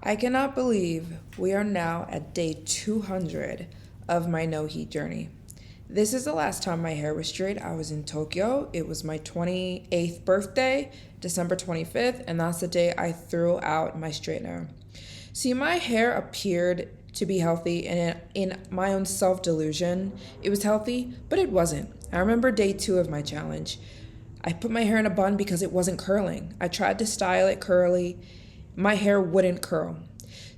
I cannot believe we are now at day 200 of my no heat journey. This is the last time my hair was straight. I was in Tokyo. It was my 28th birthday, December 25th, and that's the day I threw out my straightener. See, my hair appeared to be healthy, and in my own self-delusion, it was healthy, but it wasn't. I remember day 2 of my challenge. I put my hair in a bun because it wasn't curling. I tried to style it curly. My hair wouldn't curl.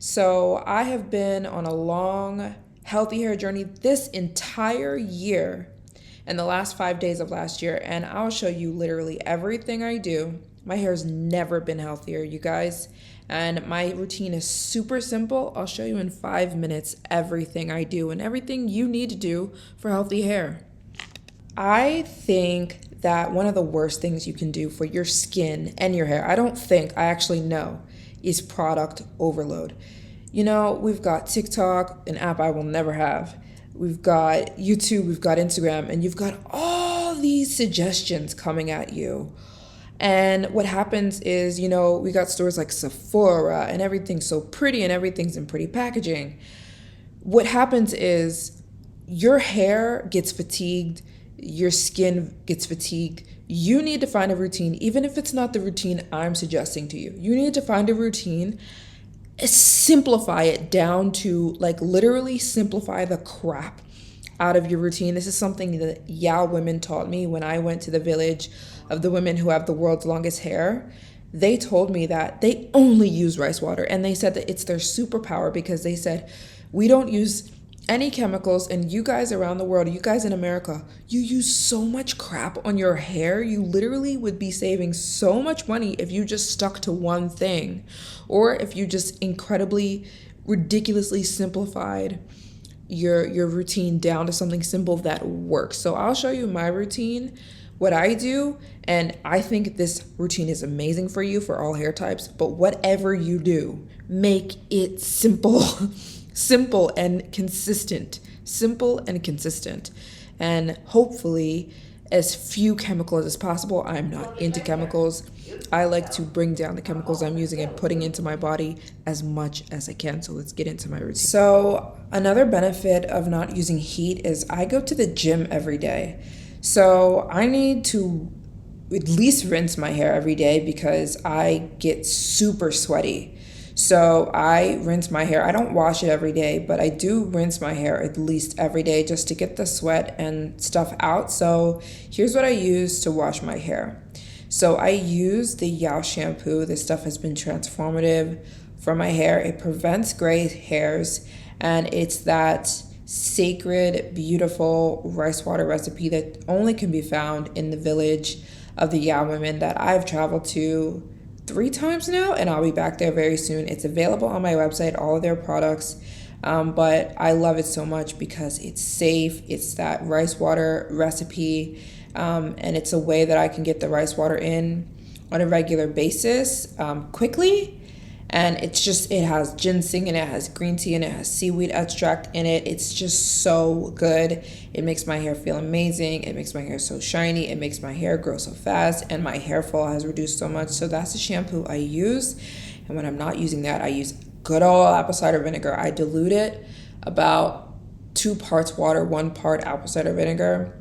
So I have been on a long, healthy hair journey this entire year and the last 5 days of last year. And I'll show you literally everything I do. My hair's never been healthier, you guys. And my routine is super simple. I'll show you in 5 minutes everything I do and everything you need to do for healthy hair. I think that one of the worst things you can do for your skin and your hair, I actually know, is product overload. You know, we've got TikTok, an app I will never have. We've got YouTube, we've got Instagram, and you've got all these suggestions coming at you. And what happens is, you know, we got stores like Sephora and everything's so pretty and everything's in pretty packaging. What happens is your hair gets fatigued, your skin gets fatigued. You need to find a routine, even if it's not the routine I'm suggesting to you. You need to find a routine, simplify it down to like literally simplify the crap out of your routine. This is something that Yao women taught me when I went to the village of the women who have the world's longest hair. They told me that they only use rice water, and they said that it's their superpower because they said, we don't use any chemicals, and you guys around the world, you guys in America, you use so much crap on your hair. You literally would be saving so much money if you just stuck to one thing, or if you just incredibly, ridiculously simplified your routine down to something simple that works. So I'll show you my routine, what I do, and I think this routine is amazing for you for all hair types, but whatever you do, make it simple. Simple and consistent. Simple and consistent. And hopefully as few chemicals as possible. I'm not into chemicals. I like to bring down the chemicals I'm using and putting into my body as much as I can. So let's get into my routine. So another benefit of not using heat is I go to the gym every day. So I need to at least rinse my hair every day because I get super sweaty. So I rinse my hair. I don't wash it every day, but I do rinse my hair at least every day just to get the sweat and stuff out. So here's what I use to wash my hair. So I use the Yao shampoo. This stuff has been transformative for my hair. It prevents gray hairs, and it's that sacred, beautiful rice water recipe that only can be found in the village of the Yao women that I've traveled to 3 times now, and I'll be back there very soon. It's available on my website, all of their products, but I love it so much because it's safe. It's that rice water recipe, and it's a way that I can get the rice water in on a regular basis quickly. And it has ginseng and it has green tea and it has seaweed extract in it. It's just so good. It makes my hair feel amazing. It makes my hair so shiny. It makes my hair grow so fast, and my hair fall has reduced so much. So that's the shampoo I use. And when I'm not using that, I use good old apple cider vinegar. I dilute it about 2 parts water, 1 part apple cider vinegar.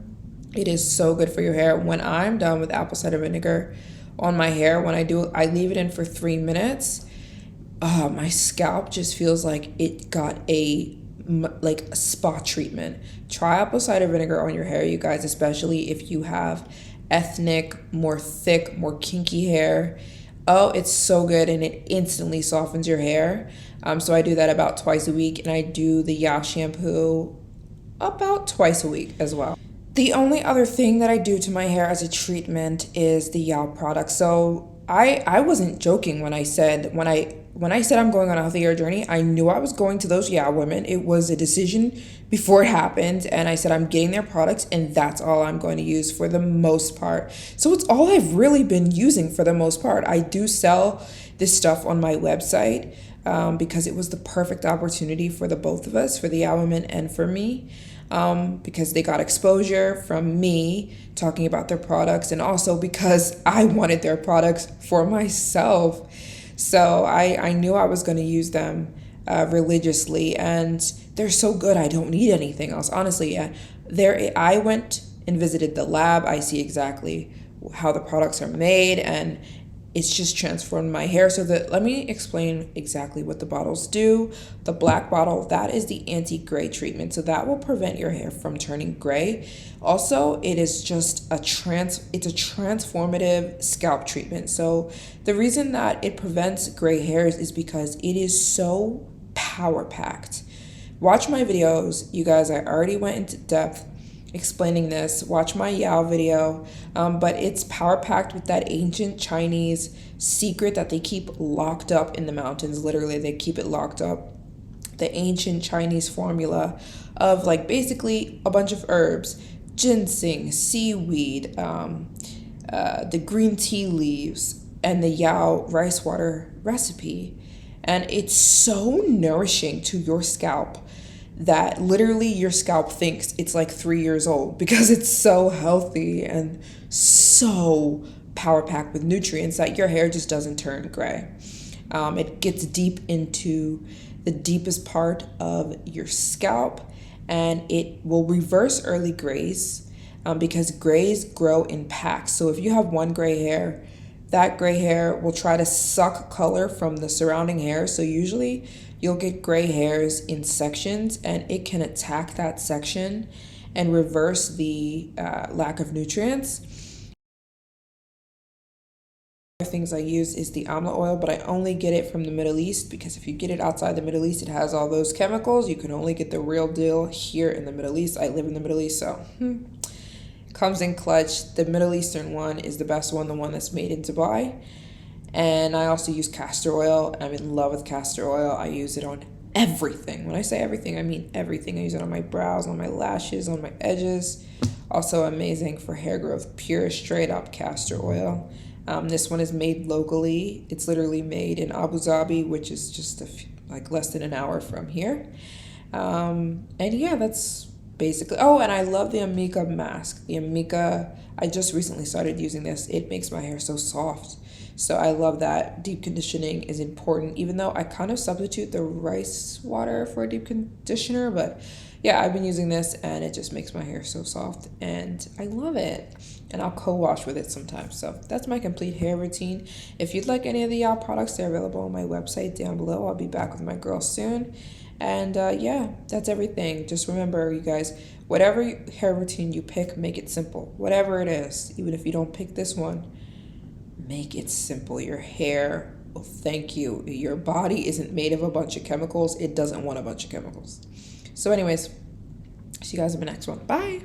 It is so good for your hair. When I'm done with apple cider vinegar on my hair, I leave it in for 3 minutes. My scalp just feels like it got a spa treatment. Try apple cider vinegar on your hair, you guys, especially if you have ethnic, more thick, more kinky hair. Oh, it's so good, and it instantly softens your hair. So I do that about twice a week, and I do the Yao shampoo about twice a week as well. The only other thing that I do to my hair as a treatment is the Yao product. So I wasn't joking when I said I'm going on a healthy hair journey. I knew I was going to those Yao women. It was a decision before it happened, and I said I'm getting their products, and that's all I'm going to use for the most part. So it's all I've really been using for the most part. I do sell this stuff on my website because it was the perfect opportunity for the both of us, for the Yao women and for me. Because they got exposure from me talking about their products, and also because I wanted their products for myself. So I knew I was going to use them religiously, and they're so good. I don't need anything else. Honestly, yeah. I went and visited the lab. I see exactly how the products are made, and it's just transformed my hair. So that, let me explain exactly what the bottles do. The black bottle, that is the anti-gray treatment, so that will prevent your hair from turning gray. Also, it is just it's a transformative scalp treatment. So the reason that it prevents gray hairs is because it is so power packed. Watch my videos, you guys. I already went into depth explaining this. Watch my Yao video. But it's power packed with that ancient Chinese secret that they keep locked up in the mountains. Literally, they keep it locked up. The ancient Chinese formula of like basically a bunch of herbs, ginseng, seaweed, the green tea leaves, and the Yao rice water recipe. And it's so nourishing to your scalp that literally your scalp thinks it's like 3 years old because it's so healthy and so power packed with nutrients that your hair just doesn't turn gray. It gets deep into the deepest part of your scalp, and it will reverse early grays because grays grow in packs. So if you have one gray hair, that gray hair will try to suck color from the surrounding hair. So usually you'll get gray hairs in sections, and it can attack that section and reverse the lack of nutrients. Things I use is the amla oil, but I only get it from the Middle East because if you get it outside the Middle East, it has all those chemicals. You can only get the real deal here in the Middle East. I live in the Middle East, so comes in clutch. The Middle Eastern one is the best one, the one that's made in Dubai. And I also use castor oil. I'm in love with castor oil. I use it on everything. When I say everything, I mean everything. I use it on my brows, on my lashes, on my edges. Also amazing for hair growth, pure straight up castor oil. This one is made locally. It's literally made in Abu Dhabi, which is just like less than an hour from here. And yeah, that's basically. Oh, and I love the Amika mask. The Amika, I just recently started using this. It makes my hair so soft. So I love that. Deep conditioning is important, even though I kind of substitute the rice water for a deep conditioner. But yeah, I've been using this and it just makes my hair so soft and I love it. And I'll co-wash with it sometimes. So that's my complete hair routine. If you'd like any of the Yao products, they're available on my website down below. I'll be back with my girl soon. And yeah, that's everything. Just remember, you guys, whatever hair routine you pick, make it simple. Whatever it is, even if you don't pick this one, make it simple. Your hair will thank you. Your body isn't made of a bunch of chemicals. It doesn't want a bunch of chemicals. So anyways, see you guys in the next one. Bye.